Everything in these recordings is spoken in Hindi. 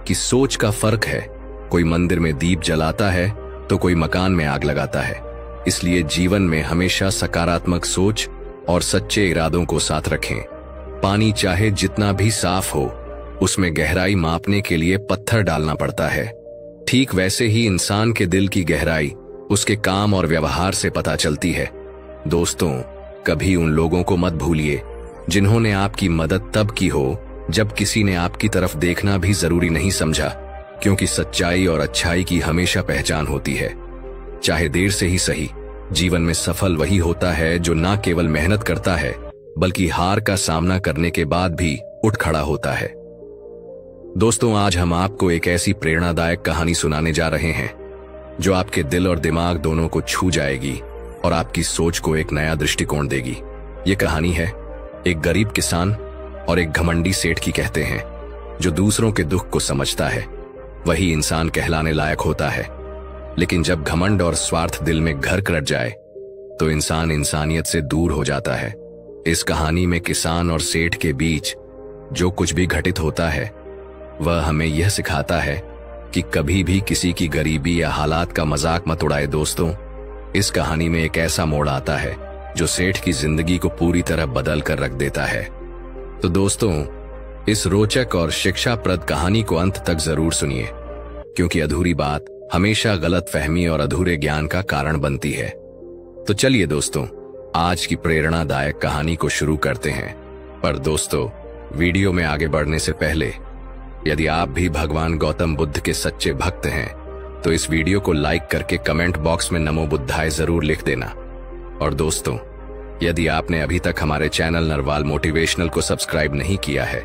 आपकी सोच का फर्क है। कोई मंदिर में दीप जलाता है तो कोई मकान में आग लगाता है। इसलिए जीवन में हमेशा सकारात्मक सोच और सच्चे इरादों को साथ रखें। पानी चाहे जितना भी साफ हो, उसमें गहराई मापने के लिए पत्थर डालना पड़ता है। ठीक वैसे ही इंसान के दिल की गहराई उसके काम और व्यवहार से पता चलती है। दोस्तों, कभी उन लोगों को मत भूलिए जिन्होंने आपकी मदद तब की हो जब किसी ने आपकी तरफ देखना भी जरूरी नहीं समझा, क्योंकि सच्चाई और अच्छाई की हमेशा पहचान होती है। चाहे देर से ही सही, जीवन में सफल वही होता है जो ना केवल मेहनत करता है बल्कि हार का सामना करने के बाद भी उठ खड़ा होता है। दोस्तों, आज हम आपको एक ऐसी प्रेरणादायक कहानी सुनाने जा रहे हैं जो आपके दिल और दिमाग दोनों को छू जाएगी और आपकी सोच को एक नया दृष्टिकोण देगी। ये कहानी है एक गरीब किसान और एक घमंडी सेठ की। कहते हैं जो दूसरों के दुख को समझता है वही इंसान कहलाने लायक होता है, लेकिन जब घमंड और स्वार्थ दिल में घर कर जाए तो इंसान इंसानियत से दूर हो जाता है। इस कहानी में किसान और सेठ के बीच जो कुछ भी घटित होता है वह हमें यह सिखाता है कि कभी भी किसी की गरीबी या हालात का मजाक मत उड़ाए। दोस्तों, इस कहानी में एक ऐसा मोड़ आता है जो सेठ की जिंदगी को पूरी तरह बदल कर रख देता है। तो दोस्तों, इस रोचक और शिक्षाप्रद कहानी को अंत तक जरूर सुनिए, क्योंकि अधूरी बात हमेशा गलतफहमी और अधूरे ज्ञान का कारण बनती है। तो चलिए दोस्तों, आज की प्रेरणादायक कहानी को शुरू करते हैं। पर दोस्तों, वीडियो में आगे बढ़ने से पहले यदि आप भी भगवान गौतम बुद्ध के सच्चे भक्त हैं तो इस वीडियो को लाइक करके कमेंट बॉक्स में नमो बुद्धाय जरूर लिख देना। और दोस्तों, यदि आपने अभी तक हमारे चैनल नरवाल मोटिवेशनल को सब्सक्राइब नहीं किया है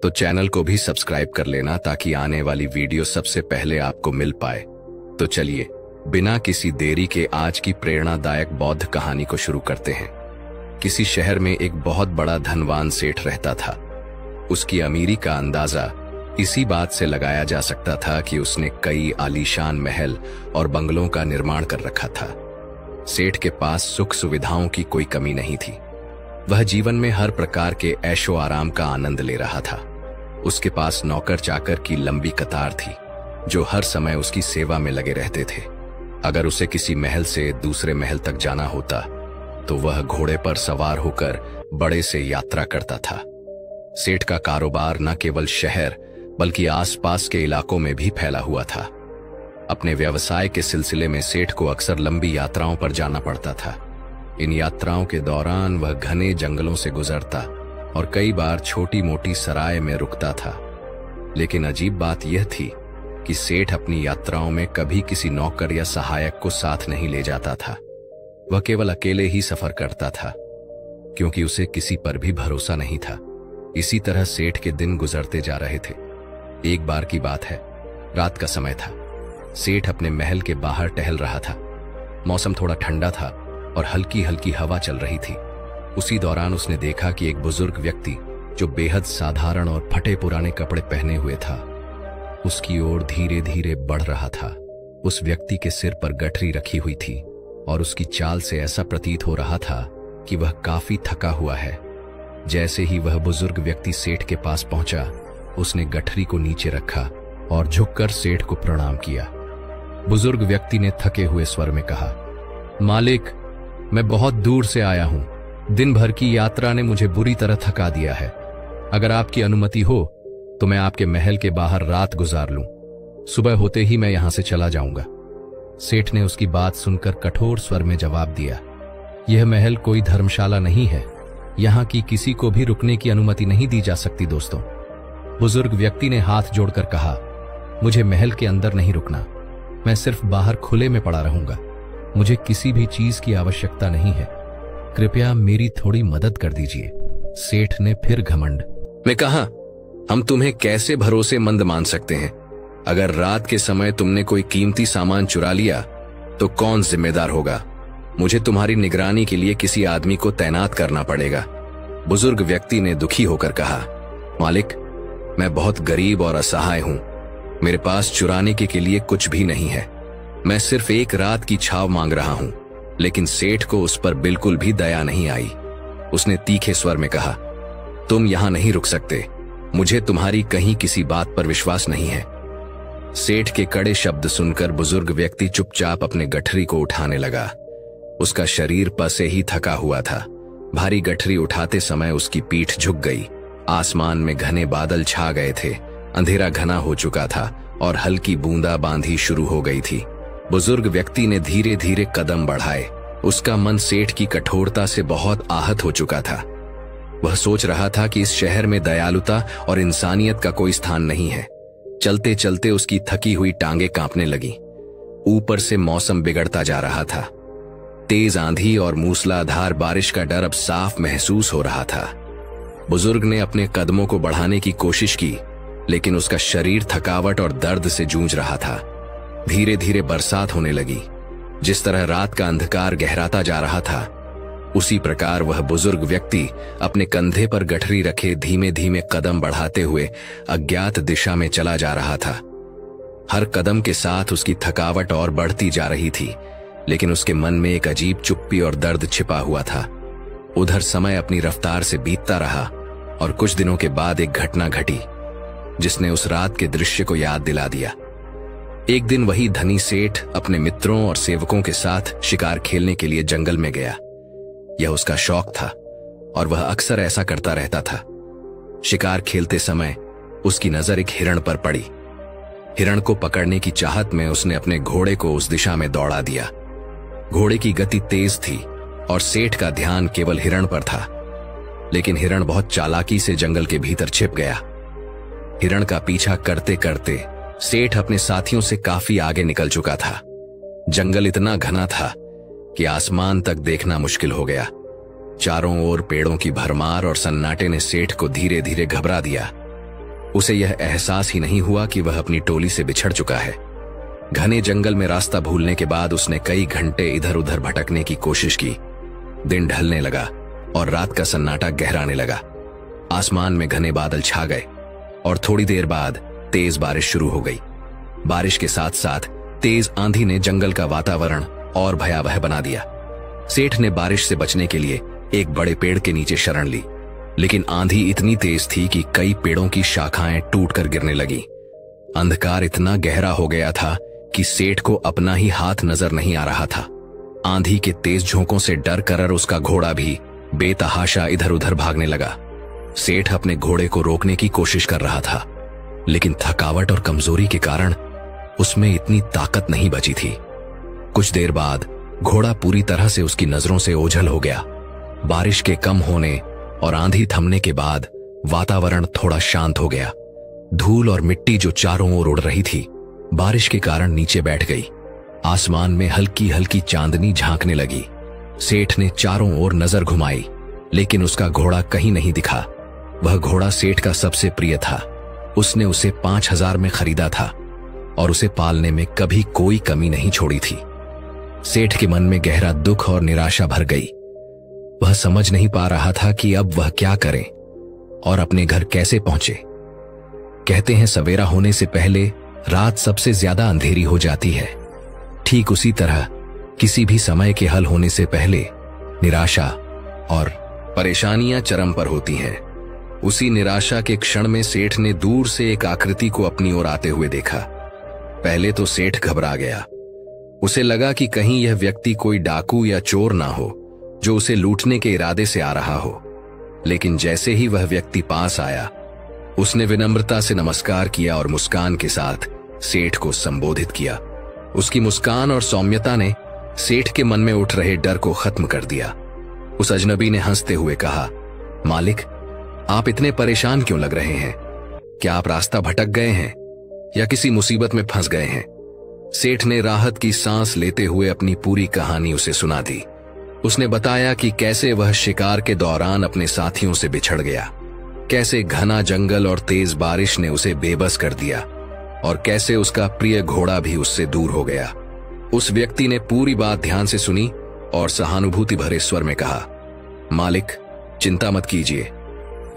तो चैनल को भी सब्सक्राइब कर लेना, ताकि आने वाली वीडियो सबसे पहले आपको मिल पाए। तो चलिए बिना किसी देरी के आज की प्रेरणादायक बौद्ध कहानी को शुरू करते हैं। किसी शहर में एक बहुत बड़ा धनवान सेठ रहता था। उसकी अमीरी का अंदाजा इसी बात से लगाया जा सकता था कि उसने कई आलीशान महल और बंगलों का निर्माण कर रखा था। सेठ के पास सुख सुविधाओं की कोई कमी नहीं थी। वह जीवन में हर प्रकार के ऐशो आराम का आनंद ले रहा था। उसके पास नौकर चाकर की लंबी कतार थी जो हर समय उसकी सेवा में लगे रहते थे। अगर उसे किसी महल से दूसरे महल तक जाना होता तो वह घोड़े पर सवार होकर बड़े से यात्रा करता था। सेठ का कारोबार न केवल शहर बल्कि आसपास के इलाकों में भी फैला हुआ था। अपने व्यवसाय के सिलसिले में सेठ को अक्सर लंबी यात्राओं पर जाना पड़ता था। इन यात्राओं के दौरान वह घने जंगलों से गुजरता और कई बार छोटी मोटी सराय में रुकता था। लेकिन अजीब बात यह थी कि सेठ अपनी यात्राओं में कभी किसी नौकर या सहायक को साथ नहीं ले जाता था। वह केवल अकेले ही सफर करता था, क्योंकि उसे किसी पर भी भरोसा नहीं था। इसी तरह सेठ के दिन गुजरते जा रहे थे। एक बार की बात है, रात का समय था। सेठ अपने महल के बाहर टहल रहा था। मौसम थोड़ा ठंडा था और हल्की हल्की हवा चल रही थी। उसी दौरान उसने देखा कि एक बुजुर्ग व्यक्ति जो बेहद साधारण और फटे पुराने कपड़े पहने हुए था उसकी ओर धीरे धीरे बढ़ रहा था। उस व्यक्ति के सिर पर गठरी रखी हुई थी और उसकी चाल से ऐसा प्रतीत हो रहा था कि वह काफी थका हुआ है। जैसे ही वह बुजुर्ग व्यक्ति सेठ के पास पहुंचा, उसने गठरी को नीचे रखा और झुककर सेठ को प्रणाम किया। बुजुर्ग व्यक्ति ने थके हुए स्वर में कहा, मालिक, मैं बहुत दूर से आया हूं। दिन भर की यात्रा ने मुझे बुरी तरह थका दिया है। अगर आपकी अनुमति हो तो मैं आपके महल के बाहर रात गुजार लूं। सुबह होते ही मैं यहां से चला जाऊंगा। सेठ ने उसकी बात सुनकर कठोर स्वर में जवाब दिया, यह महल कोई धर्मशाला नहीं है। यहां की किसी को भी रुकने की अनुमति नहीं दी जा सकती। दोस्तों, बुजुर्ग व्यक्ति ने हाथ जोड़कर कहा, मुझे महल के अंदर नहीं रुकना। मैं सिर्फ बाहर खुले में पड़ा रहूंगा। मुझे किसी भी चीज की आवश्यकता नहीं है। कृपया मेरी थोड़ी मदद कर दीजिए। सेठ ने फिर घमंड में कहा, हम तुम्हें कैसे भरोसेमंद मान सकते हैं? अगर रात के समय तुमने कोई कीमती सामान चुरा लिया तो कौन जिम्मेदार होगा? मुझे तुम्हारी निगरानी के लिए किसी आदमी को तैनात करना पड़ेगा। बुजुर्ग व्यक्ति ने दुखी होकर कहा, मालिक, मैं बहुत गरीब और असहाय हूं। मेरे पास चुराने के लिए कुछ भी नहीं है। मैं सिर्फ एक रात की छाव मांग रहा हूं। लेकिन सेठ को उस पर बिल्कुल भी दया नहीं आई। उसने तीखे स्वर में कहा, तुम यहां नहीं रुक सकते। मुझे तुम्हारी कहीं किसी बात पर विश्वास नहीं है। सेठ के कड़े शब्द सुनकर बुजुर्ग व्यक्ति चुपचाप अपने गठरी को उठाने लगा। उसका शरीर पसे ही थका हुआ था। भारी गठरी उठाते समय उसकी पीठ झुक गई। आसमान में घने बादल छा गए थे। अंधेरा घना हो चुका था और हल्की बूंदाबांदी शुरू हो गई थी। बुजुर्ग व्यक्ति ने धीरे धीरे कदम बढ़ाए। उसका मन सेठ की कठोरता से बहुत आहत हो चुका था। वह सोच रहा था कि इस शहर में दयालुता और इंसानियत का कोई स्थान नहीं है। चलते चलते उसकी थकी हुई टांगें कांपने लगी। ऊपर से मौसम बिगड़ता जा रहा था। तेज आंधी और मूसलाधार बारिश का डर अब साफ महसूस हो रहा था। बुजुर्ग ने अपने कदमों को बढ़ाने की कोशिश की, लेकिन उसका शरीर थकावट और दर्द से जूझ रहा था। धीरे धीरे बरसात होने लगी। जिस तरह रात का अंधकार गहराता जा रहा था, उसी प्रकार वह बुजुर्ग व्यक्ति अपने कंधे पर गठरी रखे धीमे धीमे कदम बढ़ाते हुए अज्ञात दिशा में चला जा रहा था। हर कदम के साथ उसकी थकावट और बढ़ती जा रही थी, लेकिन उसके मन में एक अजीब चुप्पी और दर्द छिपा हुआ था। उधर समय अपनी रफ्तार से बीतता रहा और कुछ दिनों के बाद एक घटना घटी जिसने उस रात के दृश्य को याद दिला दिया। एक दिन वही धनी सेठ अपने मित्रों और सेवकों के साथ शिकार खेलने के लिए जंगल में गया। यह उसका शौक था और वह अक्सर ऐसा करता रहता था। शिकार खेलते समय उसकी नजर एक हिरण पर पड़ी। हिरण को पकड़ने की चाहत में उसने अपने घोड़े को उस दिशा में दौड़ा दिया। घोड़े की गति तेज थी और सेठ का ध्यान केवल हिरण पर था, लेकिन हिरण बहुत चालाकी से जंगल के भीतर छिप गया। हिरण का पीछा करते करते सेठ अपने साथियों से काफी आगे निकल चुका था। जंगल इतना घना था कि आसमान तक देखना मुश्किल हो गया। चारों ओर पेड़ों की भरमार और सन्नाटे ने सेठ को धीरे धीरे घबरा दिया। उसे यह एहसास ही नहीं हुआ कि वह अपनी टोली से बिछड़ चुका है। घने जंगल में रास्ता भूलने के बाद उसने कई घंटे इधर उधर भटकने की कोशिश की। दिन ढलने लगा और रात का सन्नाटा गहराने लगा। आसमान में घने बादल छा गए और थोड़ी देर बाद तेज बारिश शुरू हो गई। बारिश के साथ साथ तेज आंधी ने जंगल का वातावरण और भयावह बना दिया। सेठ ने बारिश से बचने के लिए एक बड़े पेड़ के नीचे शरण ली, लेकिन आंधी इतनी तेज थी कि कई पेड़ों की शाखाएं टूटकर गिरने लगी। अंधकार इतना गहरा हो गया था कि सेठ को अपना ही हाथ नजर नहीं आ रहा था। आंधी के तेज झोंकों से डर कर उसका घोड़ा भी बेतहाशा इधर उधर भागने लगा। सेठ अपने घोड़े को रोकने की कोशिश कर रहा था, लेकिन थकावट और कमजोरी के कारण उसमें इतनी ताकत नहीं बची थी। कुछ देर बाद घोड़ा पूरी तरह से उसकी नजरों से ओझल हो गया। बारिश के कम होने और आंधी थमने के बाद वातावरण थोड़ा शांत हो गया। धूल और मिट्टी जो चारों ओर उड़ रही थी, बारिश के कारण नीचे बैठ गई। आसमान में हल्की हल्की चांदनी झांकने लगी। सेठ ने चारों ओर नजर घुमाई, लेकिन उसका घोड़ा कहीं नहीं दिखा। वह घोड़ा सेठ का सबसे प्रिय था। उसने उसे 5000 में खरीदा था और उसे पालने में कभी कोई कमी नहीं छोड़ी थी। सेठ के मन में गहरा दुख और निराशा भर गई। वह समझ नहीं पा रहा था कि अब वह क्या करे और अपने घर कैसे पहुंचे। कहते हैं सवेरा होने से पहले रात सबसे ज्यादा अंधेरी हो जाती है। ठीक उसी तरह किसी भी समय के हल होने से पहले निराशा और परेशानियां चरम पर होती हैं। उसी निराशा के क्षण में सेठ ने दूर से एक आकृति को अपनी ओर आते हुए देखा। पहले तो सेठ घबरा गया। उसे लगा कि कहीं यह व्यक्ति कोई डाकू या चोर ना हो जो उसे लूटने के इरादे से आ रहा हो। लेकिन जैसे ही वह व्यक्ति पास आया, उसने विनम्रता से नमस्कार किया और मुस्कान के साथ सेठ को संबोधित किया। उसकी मुस्कान और सौम्यता ने सेठ के मन में उठ रहे डर को खत्म कर दिया। उस अजनबी ने हंसते हुए कहा, मालिक, आप इतने परेशान क्यों लग रहे हैं? क्या आप रास्ता भटक गए हैं या किसी मुसीबत में फंस गए हैं? सेठ ने राहत की सांस लेते हुए अपनी पूरी कहानी उसे सुना दी। उसने बताया कि कैसे वह शिकार के दौरान अपने साथियों से बिछड़ गया, कैसे घना जंगल और तेज बारिश ने उसे बेबस कर दिया और कैसे उसका प्रिय घोड़ा भी उससे दूर हो गया। उस व्यक्ति ने पूरी बात ध्यान से सुनी और सहानुभूति भरे स्वर में कहा, मालिक, चिंता मत कीजिए,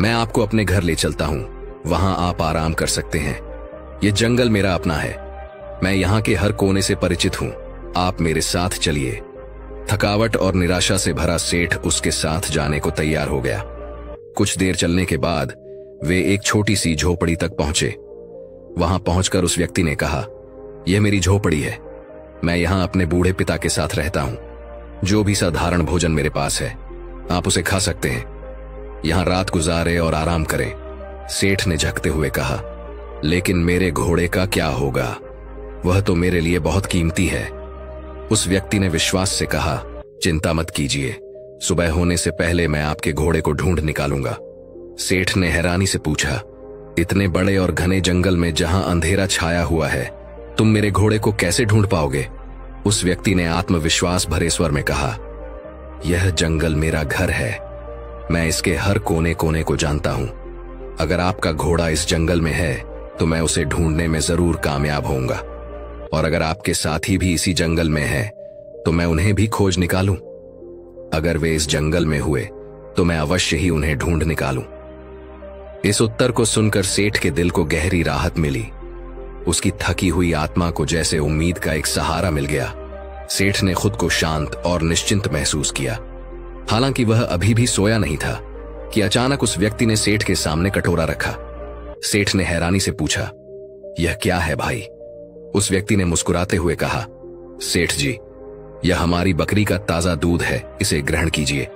मैं आपको अपने घर ले चलता हूं। वहां आप आराम कर सकते हैं। ये जंगल मेरा अपना है। मैं यहाँ के हर कोने से परिचित हूं। आप मेरे साथ चलिए। थकावट और निराशा से भरा सेठ उसके साथ जाने को तैयार हो गया। कुछ देर चलने के बाद वे एक छोटी सी झोपड़ी तक पहुंचे। वहां पहुंचकर उस व्यक्ति ने कहा, यह मेरी झोपड़ी है। मैं यहां अपने बूढ़े पिता के साथ रहता हूं। जो भी साधारण भोजन मेरे पास है आप उसे खा सकते हैं। यहां रात गुजारे और आराम करें। सेठ ने झकते हुए कहा, लेकिन मेरे घोड़े का क्या होगा? वह तो मेरे लिए बहुत कीमती है। उस व्यक्ति ने विश्वास से कहा, चिंता मत कीजिए, सुबह होने से पहले मैं आपके घोड़े को ढूंढ निकालूंगा। सेठ ने हैरानी से पूछा, इतने बड़े और घने जंगल में जहां अंधेरा छाया हुआ है, तुम मेरे घोड़े को कैसे ढूंढ पाओगे? उस व्यक्ति ने आत्मविश्वास भरे स्वर में कहा, यह जंगल मेरा घर है। मैं इसके हर कोने कोने को जानता हूं। अगर आपका घोड़ा इस जंगल में है तो मैं उसे ढूंढने में जरूर कामयाब होऊंगा, और अगर आपके साथी भी इसी जंगल में है तो मैं उन्हें भी खोज निकालूं। अगर वे इस जंगल में हुए तो मैं अवश्य ही उन्हें ढूंढ निकालूं। इस उत्तर को सुनकर सेठ के दिल को गहरी राहत मिली। उसकी थकी हुई आत्मा को जैसे उम्मीद का एक सहारा मिल गया। सेठ ने खुद को शांत और निश्चिंत महसूस किया। हालांकि वह अभी भी सोया नहीं था कि अचानक उस व्यक्ति ने सेठ के सामने कटोरा रखा। सेठ ने हैरानी से पूछा, यह क्या है भाई? उस व्यक्ति ने मुस्कुराते हुए कहा, सेठ जी, यह हमारी बकरी का ताजा दूध है, इसे ग्रहण कीजिए।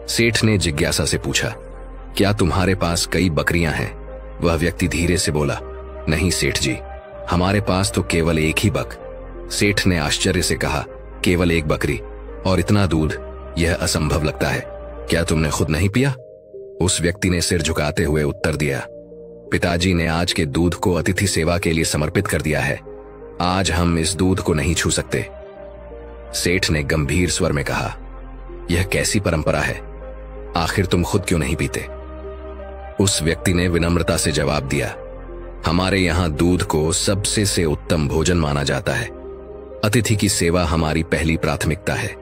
सेठ ने जिज्ञासा से पूछा, क्या तुम्हारे पास कई बकरियां हैं? वह व्यक्ति धीरे से बोला, नहीं सेठ जी, हमारे पास तो केवल एक ही बक। सेठ ने आश्चर्य से कहा, केवल एक बकरी और इतना दूध? यह असंभव लगता है। क्या तुमने खुद नहीं पिया? उस व्यक्ति ने सिर झुकाते हुए उत्तर दिया, पिताजी ने आज के दूध को अतिथि सेवा के लिए समर्पित कर दिया है। आज हम इस दूध को नहीं छू सकते। सेठ ने गंभीर स्वर में कहा, यह कैसी परंपरा है? आखिर तुम खुद क्यों नहीं पीते? उस व्यक्ति ने विनम्रता से जवाब दिया, हमारे यहां दूध को सबसे से उत्तम भोजन माना जाता है। अतिथि की सेवा हमारी पहली प्राथमिकता है।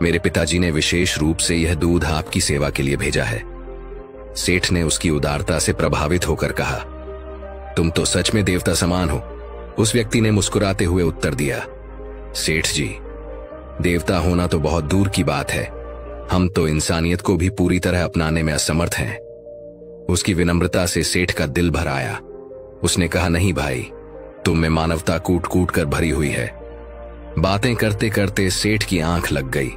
मेरे पिताजी ने विशेष रूप से यह दूध आपकी सेवा के लिए भेजा है। सेठ ने उसकी उदारता से प्रभावित होकर कहा, तुम तो सच में देवता समान हो। उस व्यक्ति ने मुस्कुराते हुए उत्तर दिया, सेठ जी, देवता होना तो बहुत दूर की बात है, हम तो इंसानियत को भी पूरी तरह अपनाने में असमर्थ हैं। उसकी विनम्रता से सेठ का दिल भर आया। उसने कहा, नहीं भाई, तुम में मानवता कूट कूट कर भरी हुई है। बातें करते करते सेठ की आंख लग गई,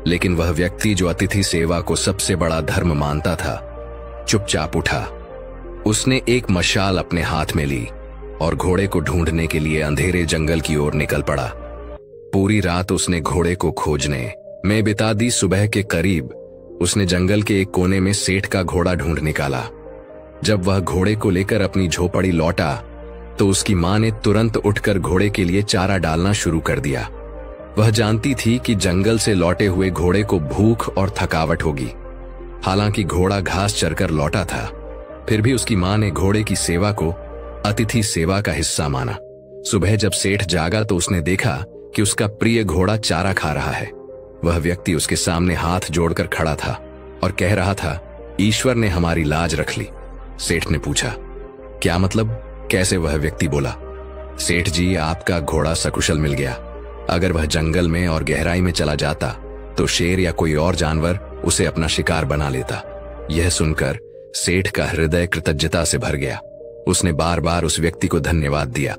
लेकिन वह व्यक्ति जो अतिथि सेवा को सबसे बड़ा धर्म मानता था, चुपचाप उठा। उसने एक मशाल अपने हाथ में ली और घोड़े को ढूंढने के लिए अंधेरे जंगल की ओर निकल पड़ा। पूरी रात उसने घोड़े को खोजने में बिता दी। सुबह के करीब उसने जंगल के एक कोने में सेठ का घोड़ा ढूंढ निकाला। जब वह घोड़े को लेकर अपनी झोपड़ी लौटा तो उसकी मां ने तुरंत उठकर घोड़े के लिए चारा डालना शुरू कर दिया। वह जानती थी कि जंगल से लौटे हुए घोड़े को भूख और थकावट होगी। हालांकि घोड़ा घास चरकर लौटा था, फिर भी उसकी मां ने घोड़े की सेवा को अतिथि सेवा का हिस्सा माना। सुबह जब सेठ जागा तो उसने देखा कि उसका प्रिय घोड़ा चारा खा रहा है। वह व्यक्ति उसके सामने हाथ जोड़कर खड़ा था और कह रहा था, ईश्वर ने हमारी लाज रख ली। सेठ ने पूछा, क्या मतलब? कैसे? वह व्यक्ति बोला, सेठ जी, आपका घोड़ा सकुशल मिल गया। अगर वह जंगल में और गहराई में चला जाता तो शेर या कोई और जानवर उसे अपना शिकार बना लेता। यह सुनकर सेठ का हृदय कृतज्ञता से भर गया। उसने बार बार उस व्यक्ति को धन्यवाद दिया।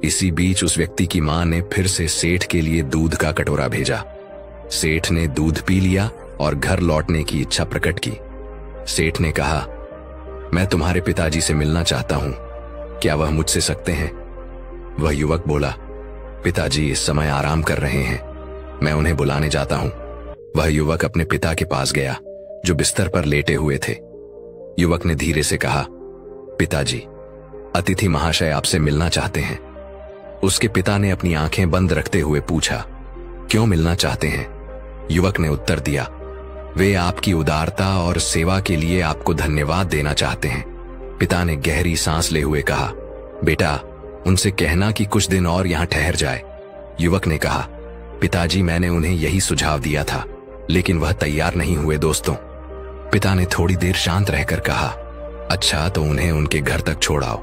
इसी बीच उस व्यक्ति की मां ने फिर से सेठ के लिए दूध का कटोरा भेजा। सेठ ने दूध पी लिया और घर लौटने की इच्छा प्रकट की। सेठ ने कहा, मैं तुम्हारे पिताजी से मिलना चाहता हूं, क्या वह मुझसे सकते हैं? वह युवक बोला, पिताजी इस समय आराम कर रहे हैं, मैं उन्हें बुलाने जाता हूं। वह युवक अपने पिता के पास गया जो बिस्तर पर लेटे हुए थे। युवक ने धीरे से कहा, पिताजी, अतिथि महाशय आपसे मिलना चाहते हैं। उसके पिता ने अपनी आंखें बंद रखते हुए पूछा, क्यों मिलना चाहते हैं? युवक ने उत्तर दिया, वे आपकी उदारता और सेवा के लिए आपको धन्यवाद देना चाहते हैं। पिता ने गहरी सांस ले हुए कहा, बेटा, उनसे कहना कि कुछ दिन और यहां ठहर जाए। युवक ने कहा, पिताजी, मैंने उन्हें यही सुझाव दिया था, लेकिन वह तैयार नहीं हुए दोस्तों। पिता ने थोड़ी देर शांत रहकर कहा, अच्छा, तो उन्हें उनके घर तक छोड़ाओ।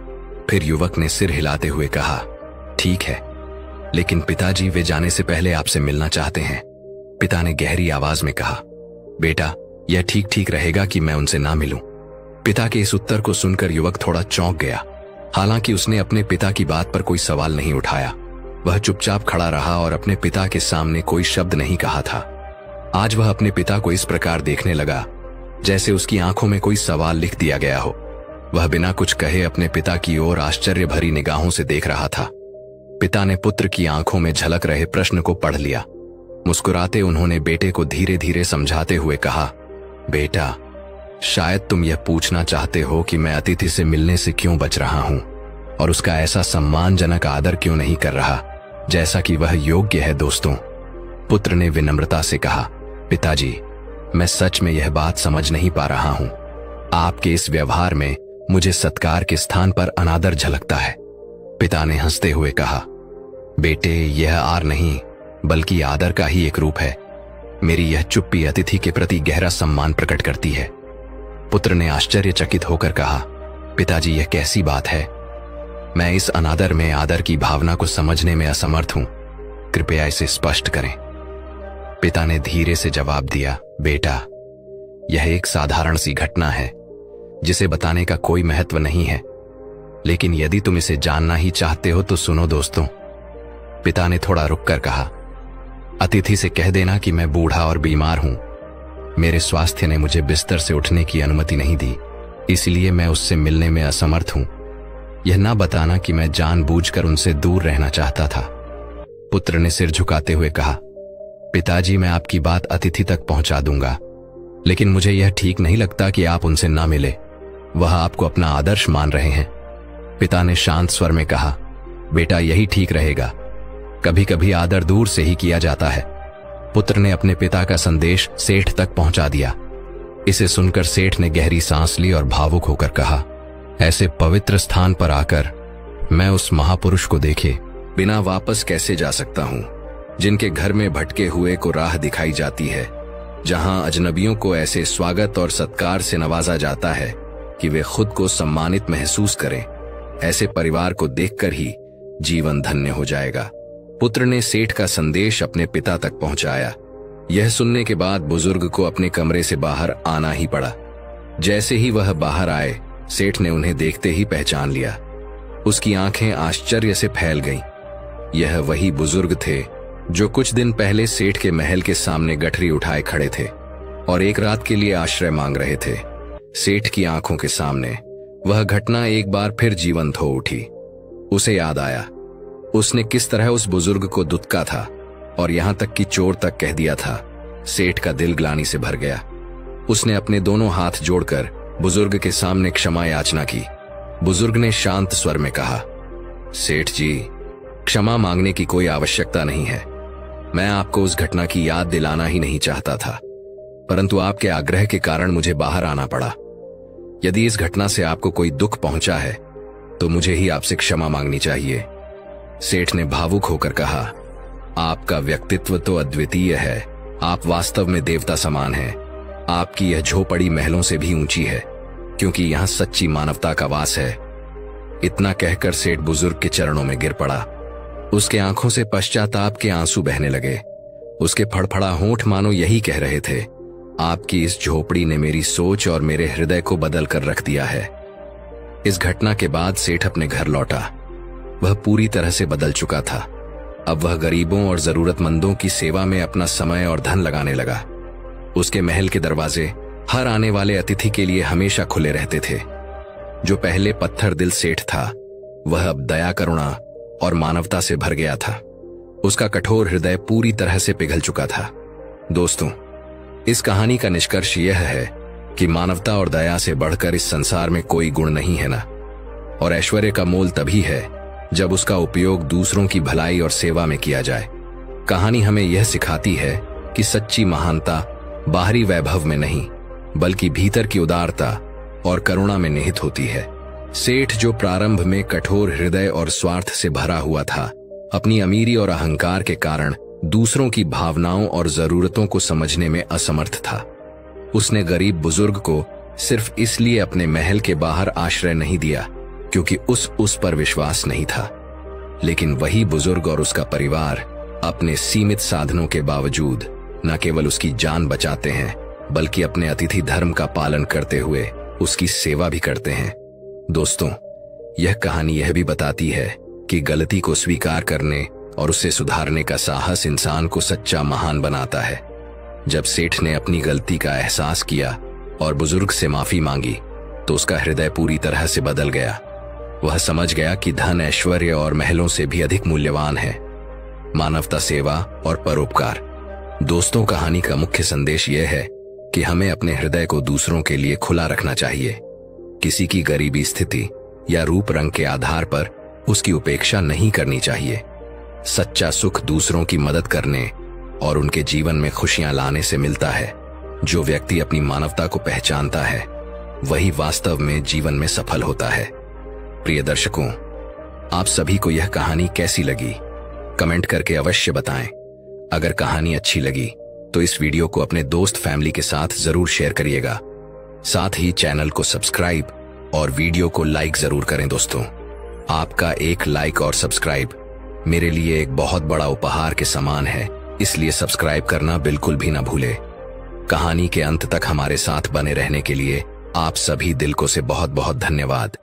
फिर युवक ने सिर हिलाते हुए कहा, ठीक है, लेकिन पिताजी, वे जाने से पहले आपसे मिलना चाहते हैं। पिता ने गहरी आवाज में कहा, बेटा, यह ठीक ठीक रहेगा कि मैं उनसे ना मिलूं। पिता के इस उत्तर को सुनकर युवक थोड़ा चौंक गया। हालांकि उसने अपने पिता की बात पर कोई सवाल नहीं उठाया। वह चुपचाप खड़ा रहा और अपने पिता के सामने कोई शब्द नहीं कहा था। आज वह अपने पिता को इस प्रकार देखने लगा जैसे उसकी आंखों में कोई सवाल लिख दिया गया हो। वह बिना कुछ कहे अपने पिता की ओर आश्चर्य भरी निगाहों से देख रहा था। पिता ने पुत्र की आंखों में झलक रहे प्रश्न को पढ़ लिया। मुस्कुराते उन्होंने बेटे को धीरे धीरे समझाते हुए कहा, बेटा, शायद तुम यह पूछना चाहते हो कि मैं अतिथि से मिलने से क्यों बच रहा हूं और उसका ऐसा सम्मानजनक आदर क्यों नहीं कर रहा जैसा कि वह योग्य है। दोस्तों, पुत्र ने विनम्रता से कहा, पिताजी, मैं सच में यह बात समझ नहीं पा रहा हूं। आपके इस व्यवहार में मुझे सत्कार के स्थान पर अनादर झलकता है। पिता ने हंसते हुए कहा, बेटे, यह आर नहीं बल्कि आदर का ही एक रूप है। मेरी यह चुप्पी अतिथि के प्रति गहरा सम्मान प्रकट करती है। पुत्र ने आश्चर्यचकित होकर कहा, पिताजी, यह कैसी बात है? मैं इस अनादर में आदर की भावना को समझने में असमर्थ हूं। कृपया इसे स्पष्ट करें। पिता ने धीरे से जवाब दिया, बेटा, यह एक साधारण सी घटना है जिसे बताने का कोई महत्व नहीं है, लेकिन यदि तुम इसे जानना ही चाहते हो तो सुनो। दोस्तों, पिता ने थोड़ा रुककर कहा, अतिथि से कह देना कि मैं बूढ़ा और बीमार हूं। मेरे स्वास्थ्य ने मुझे बिस्तर से उठने की अनुमति नहीं दी, इसलिए मैं उससे मिलने में असमर्थ हूं। यह ना बताना कि मैं जानबूझकर उनसे दूर रहना चाहता था। पुत्र ने सिर झुकाते हुए कहा, पिताजी, मैं आपकी बात अतिथि तक पहुंचा दूंगा, लेकिन मुझे यह ठीक नहीं लगता कि आप उनसे ना मिले। वह आपको अपना आदर्श मान रहे हैं। पिता ने शांत स्वर में कहा, बेटा, यही ठीक रहेगा। कभी कभी आदर दूर से ही किया जाता है। पुत्र ने अपने पिता का संदेश सेठ तक पहुंचा दिया। इसे सुनकर सेठ ने गहरी सांस ली और भावुक होकर कहा, ऐसे पवित्र स्थान पर आकर मैं उस महापुरुष को देखे बिना वापस कैसे जा सकता हूं, जिनके घर में भटके हुए को राह दिखाई जाती है, जहां अजनबियों को ऐसे स्वागत और सत्कार से नवाजा जाता है कि वे खुद को सम्मानित महसूस करें। ऐसे परिवार को देखकर ही जीवन धन्य हो जाएगा। पुत्र ने सेठ का संदेश अपने पिता तक पहुंचाया। यह सुनने के बाद बुजुर्ग को अपने कमरे से बाहर आना ही पड़ा। जैसे ही वह बाहर आए, सेठ ने उन्हें देखते ही पहचान लिया। उसकी आंखें आश्चर्य से फैल गईं। यह वही बुजुर्ग थे जो कुछ दिन पहले सेठ के महल के सामने गठरी उठाए खड़े थे और एक रात के लिए आश्रय मांग रहे थे। सेठ की आंखों के सामने वह घटना एक बार फिर जीवंत हो उठी। उसे याद आया उसने किस तरह उस बुजुर्ग को दुत्का था और यहां तक कि चोर तक कह दिया था। सेठ का दिल ग्लानि से भर गया। उसने अपने दोनों हाथ जोड़कर बुजुर्ग के सामने क्षमा याचना की। बुजुर्ग ने शांत स्वर में कहा, सेठ जी, क्षमा मांगने की कोई आवश्यकता नहीं है। मैं आपको उस घटना की याद दिलाना ही नहीं चाहता था, परंतु आपके आग्रह के कारण मुझे बाहर आना पड़ा। यदि इस घटना से आपको कोई दुख पहुंचा है तो मुझे ही आपसे क्षमा मांगनी चाहिए। सेठ ने भावुक होकर कहा, आपका व्यक्तित्व तो अद्वितीय है। आप वास्तव में देवता समान हैं। आपकी यह झोपड़ी महलों से भी ऊंची है, क्योंकि यहां सच्ची मानवता का वास है। इतना कहकर सेठ बुजुर्ग के चरणों में गिर पड़ा। उसके आंखों से पश्चाताप के आंसू बहने लगे। उसके फड़फड़ा होंठ मानो यही कह रहे थे, आपकी इस झोपड़ी ने मेरी सोच और मेरे हृदय को बदल कर रख दिया है। इस घटना के बाद सेठ अपने घर लौटा। वह पूरी तरह से बदल चुका था। अब वह गरीबों और जरूरतमंदों की सेवा में अपना समय और धन लगाने लगा। उसके महल के दरवाजे हर आने वाले अतिथि के लिए हमेशा खुले रहते थे। जो पहले पत्थर दिल सेठ था, वह अब दया, करुणा और मानवता से भर गया था। उसका कठोर हृदय पूरी तरह से पिघल चुका था। दोस्तों, इस कहानी का निष्कर्ष यह है कि मानवता और दया से बढ़कर इस संसार में कोई गुण नहीं है ना। और ऐश्वर्य का मोल तभी है जब उसका उपयोग दूसरों की भलाई और सेवा में किया जाए। कहानी हमें यह सिखाती है कि सच्ची महानता बाहरी वैभव में नहीं, बल्कि भीतर की उदारता और करुणा में निहित होती है। सेठ, जो प्रारंभ में कठोर हृदय और स्वार्थ से भरा हुआ था, अपनी अमीरी और अहंकार के कारण दूसरों की भावनाओं और जरूरतों को समझने में असमर्थ था। उसने गरीब बुजुर्ग को सिर्फ इसलिए अपने महल के बाहर आश्रय नहीं दिया क्योंकि उस पर विश्वास नहीं था, लेकिन वही बुजुर्ग और उसका परिवार अपने सीमित साधनों के बावजूद न केवल उसकी जान बचाते हैं, बल्कि अपने अतिथि धर्म का पालन करते हुए उसकी सेवा भी करते हैं। दोस्तों, यह कहानी यह भी बताती है कि गलती को स्वीकार करने और उसे सुधारने का साहस इंसान को सच्चा महान बनाता है। जब सेठ ने अपनी गलती का एहसास किया और बुजुर्ग से माफी मांगी तो उसका हृदय पूरी तरह से बदल गया। वह समझ गया कि धन, ऐश्वर्य और महलों से भी अधिक मूल्यवान है मानवता, सेवा और परोपकार। दोस्तों, कहानी का मुख्य संदेश यह है कि हमें अपने हृदय को दूसरों के लिए खुला रखना चाहिए। किसी की गरीबी, स्थिति या रूप रंग के आधार पर उसकी उपेक्षा नहीं करनी चाहिए। सच्चा सुख दूसरों की मदद करने और उनके जीवन में खुशियां लाने से मिलता है। जो व्यक्ति अपनी मानवता को पहचानता है वही वास्तव में जीवन में सफल होता है। प्रिय दर्शकों, आप सभी को यह कहानी कैसी लगी? कमेंट करके अवश्य बताएं। अगर कहानी अच्छी लगी तो इस वीडियो को अपने दोस्त, फैमिली के साथ जरूर शेयर करिएगा। साथ ही चैनल को सब्सक्राइब और वीडियो को लाइक जरूर करें। दोस्तों, आपका एक लाइक और सब्सक्राइब मेरे लिए एक बहुत बड़ा उपहार के समान है, इसलिए सब्सक्राइब करना बिल्कुल भी ना भूले। कहानी के अंत तक हमारे साथ बने रहने के लिए आप सभी दिल को से बहुत बहुत धन्यवाद।